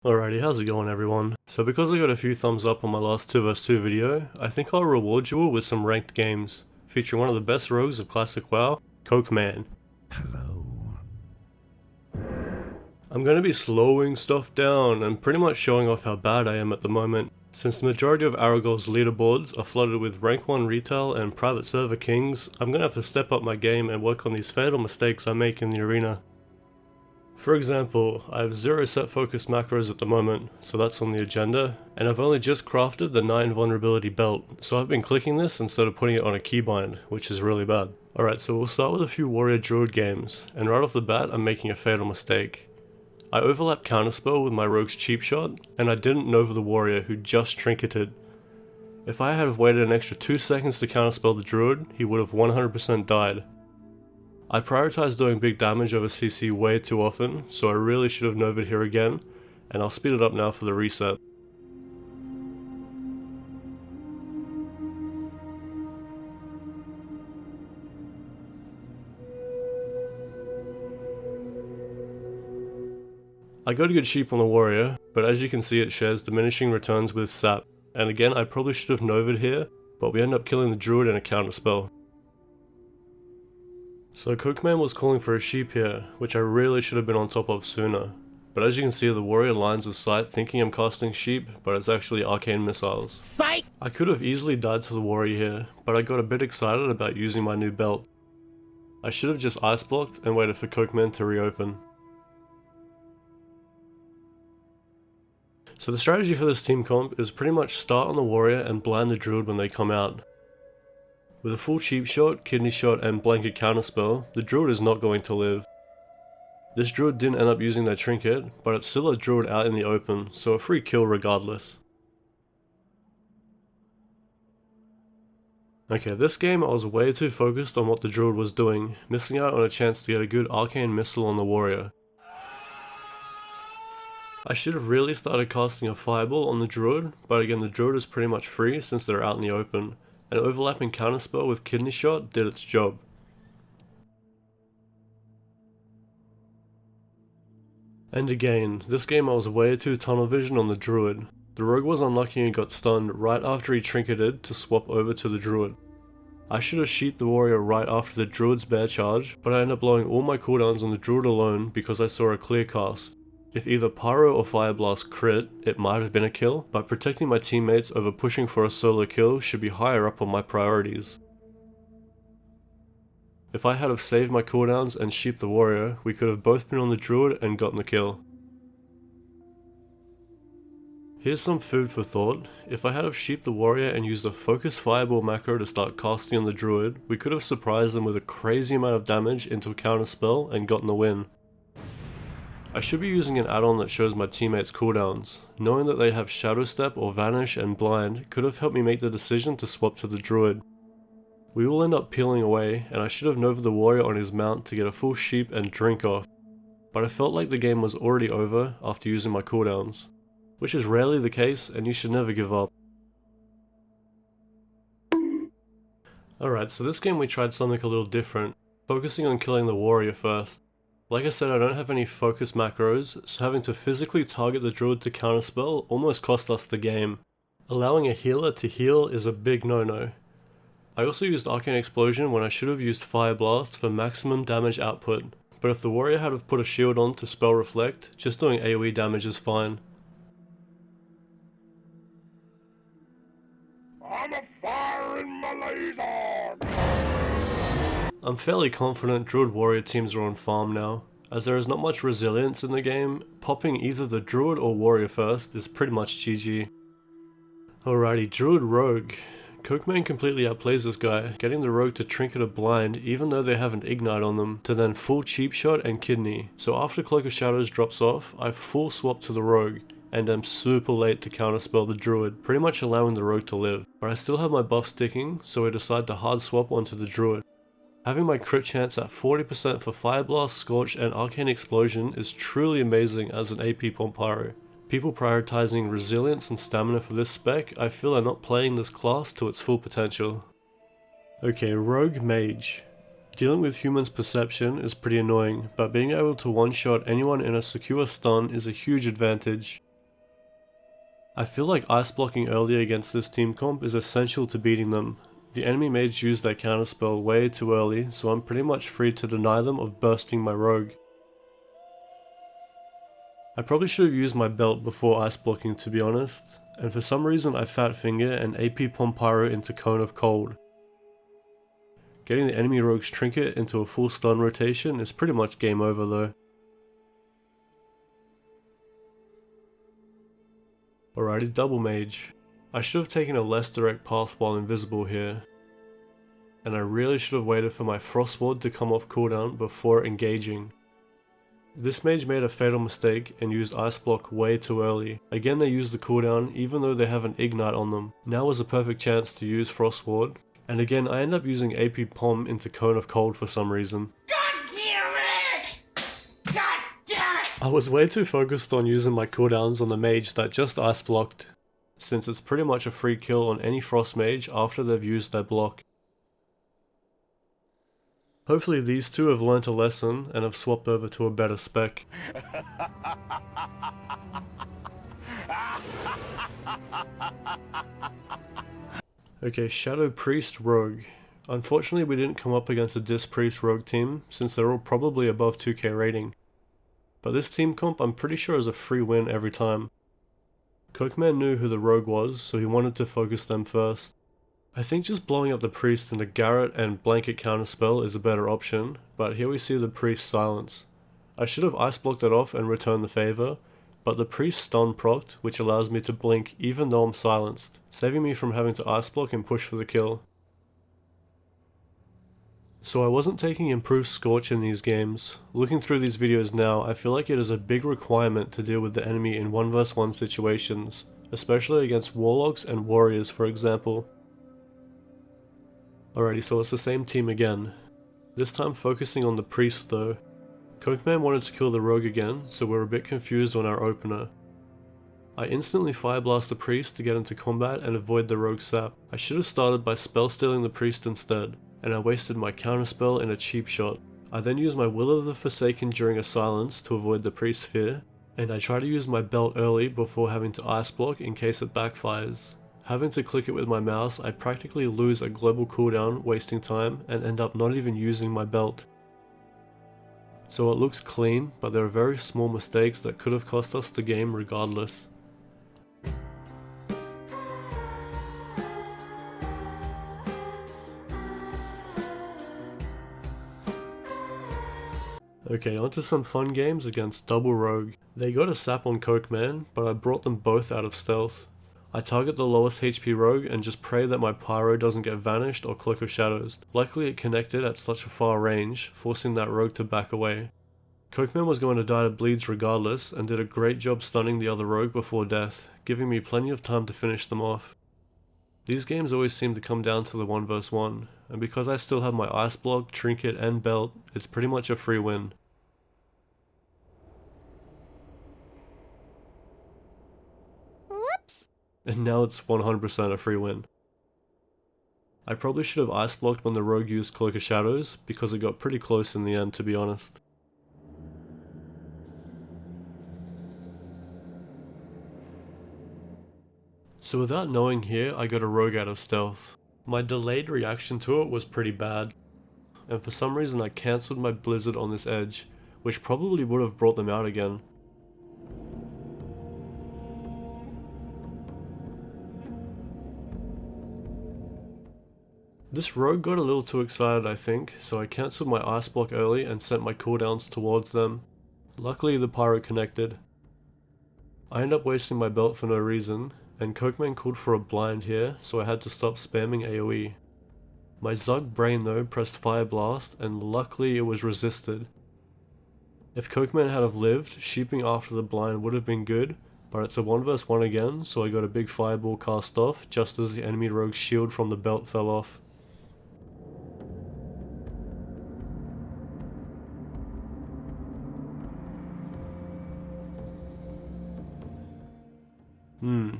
Alrighty, how's it going everyone? So because I got a few thumbs up on my last 2 vs 2 video, I think I'll reward you all with some ranked games, featuring one of the best rogues of classic WoW, Cokeman. Hello. I'm going to be slowing stuff down and pretty much showing off how bad I am at the moment, since the majority of Aragorn's leaderboards are flooded with rank 1 retail and private server kings. I'm going to have to step up my game and work on these fatal mistakes I make in the arena. For example, I have 0 set focus macros at the moment, so that's on the agenda, and I've only just crafted the Knight Invulnerability belt, so I've been clicking this instead of putting it on a keybind, which is really bad. Alright, so we'll start with a few Warrior Druid games, and right off the bat I'm making a fatal mistake. I overlapped Counterspell with my Rogue's Cheap Shot, and I didn't Nova the Warrior who just trinketed. If I had waited an extra 2 seconds to Counterspell the Druid, he would have 100% died. I prioritize doing big damage over CC way too often, so I really should have Nova'd here again, and I'll speed it up now for the reset. I got a good sheep on the warrior, but as you can see it shares diminishing returns with sap, and again I probably should have Nova'd here, but we end up killing the druid in a counterspell. So Cokeman was calling for a sheep here, which I really should have been on top of sooner. But as you can see, the warrior lines of sight thinking I'm casting sheep, but it's actually arcane missiles. Psych! I could have easily died to the warrior here, but I got a bit excited about using my new belt. I should have just ice blocked and waited for Cokeman to reopen. So the strategy for this team comp is pretty much start on the warrior and blind the druid when they come out. With a full cheap shot, kidney shot and blanket counterspell, the druid is not going to live. This druid didn't end up using their trinket, but it's still a druid out in the open, so a free kill regardless. Okay, this game I was way too focused on what the druid was doing, missing out on a chance to get a good arcane missile on the warrior. I should have really started casting a fireball on the druid, but again the druid is pretty much free since they're out in the open. An overlapping counterspell with kidney shot did its job. And again, this game I was way too tunnel vision on the druid. The rogue was unlucky and got stunned right after he trinketed to swap over to the druid. I should have sheeped the warrior right after the druid's bear charge, but I ended up blowing all my cooldowns on the druid alone because I saw a clear cast. If either Pyro or Fire Blast crit, it might have been a kill, but protecting my teammates over pushing for a solo kill should be higher up on my priorities. If I had have saved my cooldowns and sheeped the warrior, we could have both been on the druid and gotten the kill. Here's some food for thought. If I had have sheeped the warrior and used a focus fireball macro to start casting on the druid, we could have surprised them with a crazy amount of damage into a counterspell and gotten the win. I should be using an add-on that shows my teammates' cooldowns. Knowing that they have Shadow Step or Vanish and Blind could have helped me make the decision to swap to the druid. We will end up peeling away, and I should have Nova the warrior on his mount to get a full sheep and drink off, but I felt like the game was already over after using my cooldowns, which is rarely the case and you should never give up. Alright, so this game we tried something a little different, focusing on killing the warrior first. Like I said, I don't have any focus macros, so having to physically target the druid to counterspell almost cost us the game. Allowing a healer to heal is a big no-no. I also used Arcane Explosion when I should have used Fire Blast for maximum damage output, but if the warrior had have put a shield on to spell Reflect, just doing AoE damage is fine. I'm a firing my laser! I'm fairly confident Druid Warrior teams are on farm now. As there is not much resilience in the game, popping either the Druid or Warrior first is pretty much GG. Alrighty, Druid Rogue. Cokeman completely outplays this guy, getting the Rogue to trinket a blind even though they have an Ignite on them, to then full cheap shot and kidney. So after Cloak of Shadows drops off, I full swap to the Rogue, and am super late to counterspell the Druid, pretty much allowing the Rogue to live. But I still have my buff sticking, so I decide to hard swap onto the Druid. Having my crit chance at 40% for Fire Blast, Scorch and Arcane Explosion is truly amazing as an AP Pompyro. People prioritizing resilience and stamina for this spec I feel are not playing this class to its full potential. Okay, Rogue Mage. Dealing with humans' perception is pretty annoying, but being able to one-shot anyone in a secure stun is a huge advantage. I feel like ice blocking early against this team comp is essential to beating them. The enemy mage used their counterspell way too early, so I'm pretty much free to deny them of bursting my rogue. I probably should have used my belt before ice blocking, to be honest, and for some reason I fat finger and AP Pom Pyro into Cone of Cold. Getting the enemy rogue's trinket into a full stun rotation is pretty much game over though. Alrighty, double mage. I should have taken a less direct path while invisible here, and I really should have waited for my Frost Ward to come off cooldown before engaging. This mage made a fatal mistake and used Ice Block way too early. Again, they used the cooldown even though they have an Ignite on them. Now was a perfect chance to use Frost Ward, and again I end up using AP Pom into Cone of Cold for some reason. God damn it! God damn it! I was way too focused on using my cooldowns on the mage that just Ice Blocked, since it's pretty much a free kill on any Frost mage after they've used their block. Hopefully these two have learnt a lesson and have swapped over to a better spec. Okay, Shadow Priest Rogue. Unfortunately we didn't come up against a Disc Priest Rogue team, since they're all probably above 2k rating. But this team comp I'm pretty sure is a free win every time. Cokeman knew who the rogue was, so he wanted to focus them first. I think just blowing up the priest into Garrett and blanket counterspell is a better option, but here we see the priest silence. I should have ice blocked it off and returned the favor, but the priest stun procced, which allows me to blink even though I'm silenced, saving me from having to ice block and push for the kill. So I wasn't taking improved Scorch in these games. Looking through these videos now, I feel like it is a big requirement to deal with the enemy in 1v1 situations, especially against Warlocks and Warriors for example. Alrighty, so it's the same team again. This time focusing on the priest though. Cokeman wanted to kill the rogue again, so we're a bit confused on our opener. I instantly fire blast the priest to get into combat and avoid the rogue sap. I should have started by spell stealing the priest instead, and I wasted my counterspell in a cheap shot. I then used my Will of the Forsaken during a silence to avoid the priest's fear, and I try to use my belt early before having to ice block in case it backfires. Having to click it with my mouse, I practically lose a global cooldown, wasting time, and end up not even using my belt. So it looks clean, but there are very small mistakes that could have cost us the game regardless. Okay, onto some fun games against Double Rogue. They got a sap on Cokeman, but I brought them both out of stealth. I target the lowest HP rogue and just pray that my pyro doesn't get vanished or Cloak of Shadows. Luckily it connected at such a far range, forcing that rogue to back away. Cokeman was going to die to bleeds regardless and did a great job stunning the other rogue before death, giving me plenty of time to finish them off. These games always seem to come down to the 1v1, and because I still have my ice block, trinket and belt, it's pretty much a free win. And now it's 100% a free win. I probably should have ice blocked when the rogue used Cloak of Shadows, because it got pretty close in the end to be honest. So without knowing here, I got a rogue out of stealth. My delayed reaction to it was pretty bad, and for some reason I cancelled my blizzard on this edge, which probably would have brought them out again. This rogue got a little too excited I think, so I cancelled my ice block early and sent my cooldowns towards them. Luckily the pyro connected. I end up wasting my belt for no reason, and Cokeman called for a blind here, so I had to stop spamming AoE. My Zug brain though pressed Fire Blast, and luckily it was resisted. If Cokeman had have lived, sheeping after the blind would have been good, but it's a 1v1 again, so I got a big fireball cast off just as the enemy rogue's shield from the belt fell off.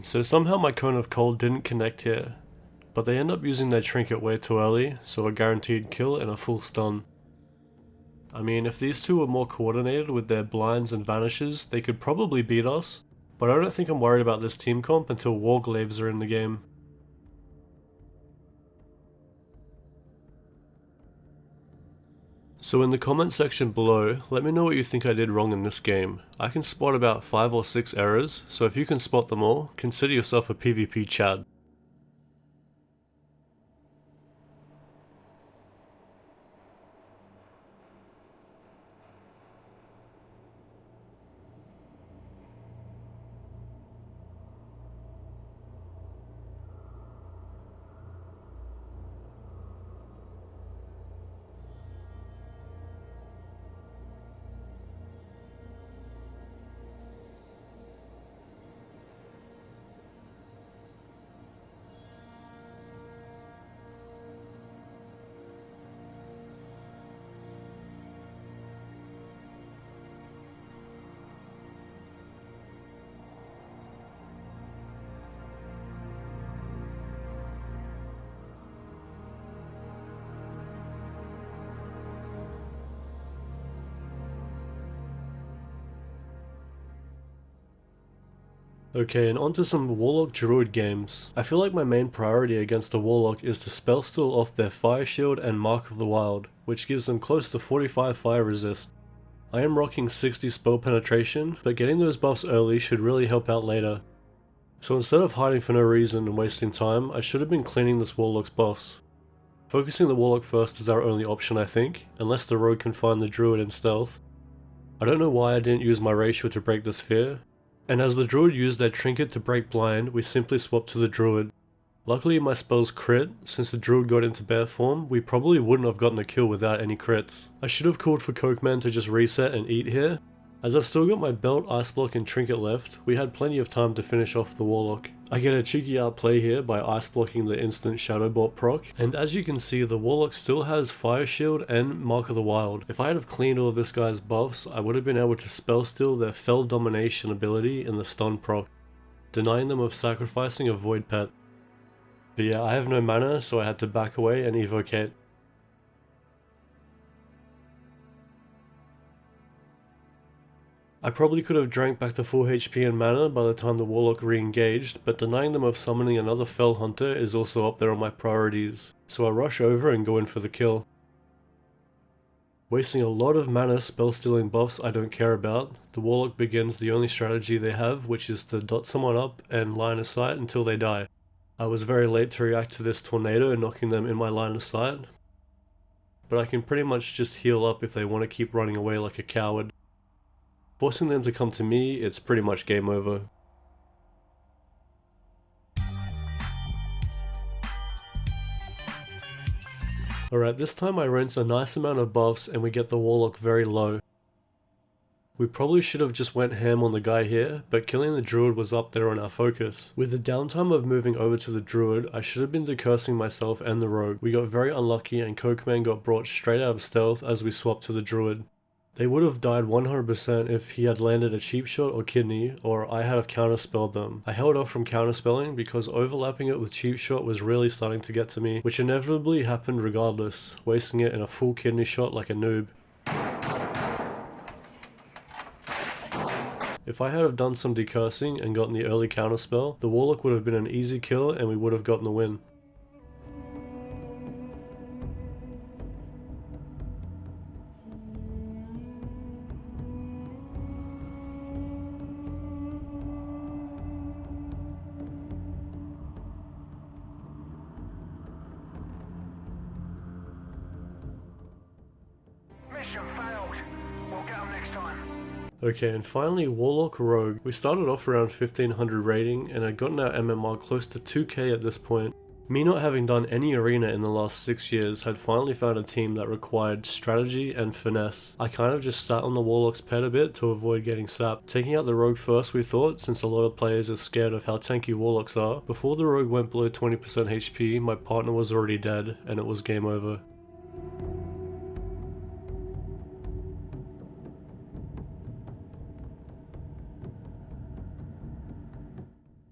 So somehow my Cone of Cold didn't connect here, but they end up using their trinket way too early, so a guaranteed kill and a full stun. I mean, if these two were more coordinated with their blinds and vanishes, they could probably beat us, but I don't think I'm worried about this team comp until Warglaives are in the game. So in the comment section below, let me know what you think I did wrong in this game. I can spot about 5 or 6 errors, so if you can spot them all, consider yourself a PvP Chad. Okay, and onto some Warlock Druid games. I feel like my main priority against a Warlock is to spell steal off their Fire Shield and Mark of the Wild, which gives them close to 45 fire resist. I am rocking 60 spell penetration, but getting those buffs early should really help out later. So instead of hiding for no reason and wasting time, I should have been cleaning this Warlock's buffs. Focusing the Warlock first is our only option I think, unless the Rogue can find the Druid in stealth. I don't know why I didn't use my Ratio to break this fear, and as the Druid used their Trinket to break blind, we simply swapped to the Druid. Luckily my spells crit, since the Druid got into bear form, we probably wouldn't have gotten the kill without any crits. I should have called for Cokeman to just reset and eat here. As I've still got my Belt, Ice Block and Trinket left, we had plenty of time to finish off the Warlock. I get a cheeky outplay here by Ice Blocking the instant Shadow Bolt proc, and as you can see the Warlock still has Fire Shield and Mark of the Wild. If I had have cleaned all of this guy's buffs, I would have been able to spell steal their Fell Domination ability in the stun proc, denying them of sacrificing a Void Pet. But yeah, I have no mana, so I had to back away and evocate. I probably could have drank back to full HP and mana by the time the Warlock re-engaged, but denying them of summoning another Fell Hunter is also up there on my priorities, so I rush over and go in for the kill. Wasting a lot of mana spell stealing buffs I don't care about, the Warlock begins the only strategy they have, which is to dot someone up and line of sight until they die. I was very late to react to this tornado knocking them in my line of sight, but I can pretty much just heal up if they want to keep running away like a coward. Forcing them to come to me, it's pretty much game over. Alright, this time I rinse a nice amount of buffs and we get the Warlock very low. We probably should have just went ham on the guy here, but killing the Druid was up there on our focus. With the downtime of moving over to the Druid, I should have been decursing myself and the Rogue. We got very unlucky and Cokeman got brought straight out of stealth as we swapped to the Druid. They would have died 100% if he had landed a cheap shot or kidney, or I had have counterspelled them. I held off from counterspelling because overlapping it with cheap shot was really starting to get to me, which inevitably happened regardless, wasting it in a full kidney shot like a noob. If I had have done some decursing and gotten the early counterspell, the Warlock would have been an easy kill and we would have gotten the win. Mission failed. We'll get them next time. Okay, and finally Warlock Rogue. We started off around 1500 rating and had gotten our MMR close to 2k at this point. Me not having done any arena in the last 6 years had finally found a team that required strategy and finesse. I kind of just sat on the Warlock's pet a bit to avoid getting sapped. Taking out the Rogue first we thought, since a lot of players are scared of how tanky Warlocks are. Before the Rogue went below 20% HP, my partner was already dead and it was game over.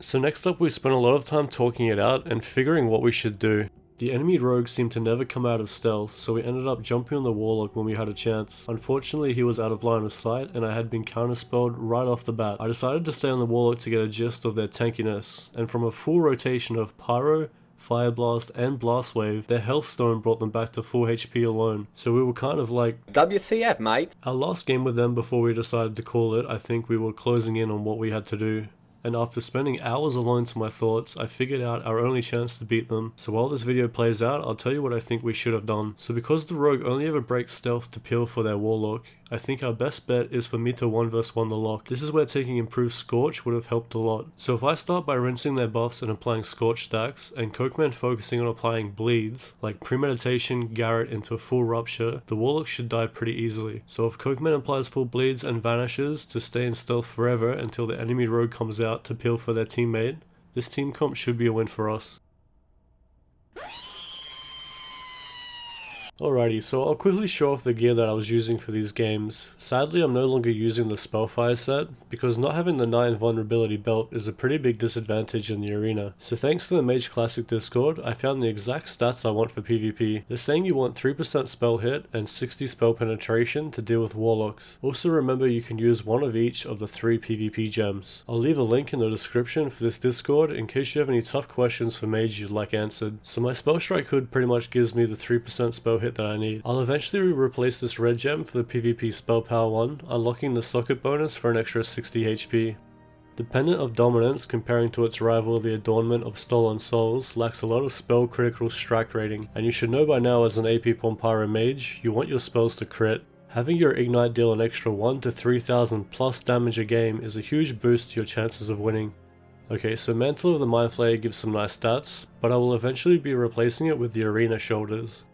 So next up we spent a lot of time talking it out and figuring what we should do. The enemy rogue seemed to never come out of stealth, so we ended up jumping on the warlock when we had a chance. Unfortunately, he was out of line of sight and I had been counterspelled right off the bat. I decided to stay on the warlock to get a gist of their tankiness, and from a full rotation of Pyro, Fire Blast and Blast Wave, their health stone brought them back to full HP alone, so we were kind of like WCF, mate. our last game with them before we decided to call it. I think we were closing in on what we had to do. And after spending hours alone to my thoughts, I figured out our only chance to beat them. So while this video plays out, I'll tell you what I think we should have done. So because the rogue only ever breaks stealth to peel for their warlock, I think our best bet is for me to 1v1 the lock. This is where taking improved Scorch would have helped a lot. So if I start by rinsing their buffs and applying Scorch stacks, and Cokeman focusing on applying bleeds, like Premeditation, Garrett into a full Rupture, the warlock should die pretty easily. So if Cokeman applies full bleeds and vanishes to stay in stealth forever until the enemy rogue comes out to peel for their teammate, this team comp should be a win for us. Alrighty, so I'll quickly show off the gear that I was using for these games. Sadly, I'm no longer using the Spellfire set, because not having the Knight Invulnerability belt is a pretty big disadvantage in the arena. So thanks to the Mage Classic Discord, I found the exact stats I want for PvP. They're saying you want 3% spell hit and 60 spell penetration to deal with warlocks. Also remember you can use one of each of the 3 PvP gems. I'll leave a link in the description for this Discord in case you have any tough questions for Mage you'd like answered. So my Spell Strike hood pretty much gives me the 3% spell hit that I need. I'll eventually replace this red gem for the PvP Spell Power 1, unlocking the socket bonus for an extra 60 HP. The Pendant of Dominance, comparing to its rival the Adornment of Stolen Souls, lacks a lot of spell critical strike rating, and you should know by now as an AP Pompyro mage, you want your spells to crit. Having your Ignite deal an extra 1 to 3000 plus damage a game is a huge boost to your chances of winning. Okay, so Mantle of the Mind Flayer gives some nice stats, but I will eventually be replacing it with the Arena Shoulders.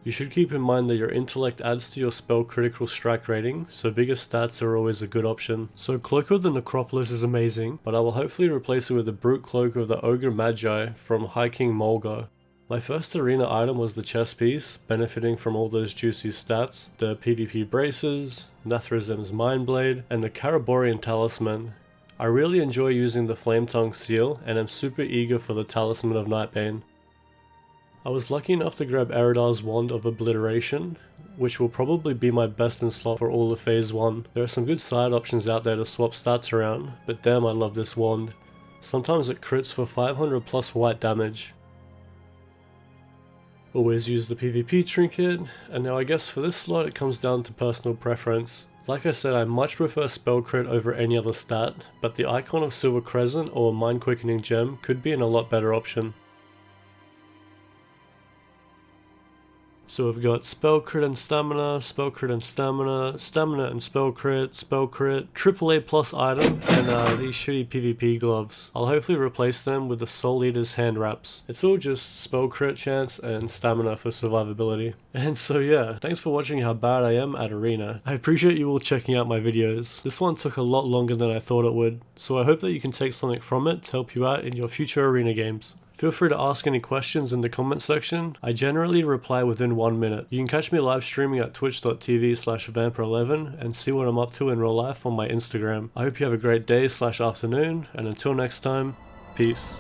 You should keep in mind that your intellect adds to your spell critical strike rating, so bigger stats are always a good option. So Cloak of the Necropolis is amazing, but I will hopefully replace it with the Brute Cloak of the Ogre Magi from High King Mulgar. My first arena item was the chest piece, benefiting from all those juicy stats, the PvP braces, Nathrezim's Mindblade, and the Karaborian Talisman. I really enjoy using the Flame Tongue seal, and am super eager for the Talisman of Nightbane. I was lucky enough to grab Eridar's Wand of Obliteration, which will probably be my best in slot for all of Phase 1. There are some good side options out there to swap stats around, but damn I love this wand. Sometimes it crits for 500 plus white damage. Always use the PvP trinket, and now I guess for this slot it comes down to personal preference. Like I said, I much prefer Spell Crit over any other stat, but the Icon of Silver Crescent or Mind Quickening Gem could be an a lot better option. So we've got Spell Crit and Stamina, Spell Crit and Stamina, Stamina and Spell Crit, AAA plus item, and these shitty PvP gloves. I'll hopefully replace them with the Soul Eater's hand wraps. It's all just Spell Crit chance and Stamina for survivability. And so yeah, thanks for watching how bad I am at Arena. I appreciate you all checking out my videos. This one took a lot longer than I thought it would, so I hope that you can take something from it to help you out in your future Arena games. Feel free to ask any questions in the comment section. I generally reply within 1 minute. You can catch me live streaming at twitch.tv/vampire11 and see what I'm up to in real life on my Instagram. I hope you have a great day/afternoon, and until next time, peace.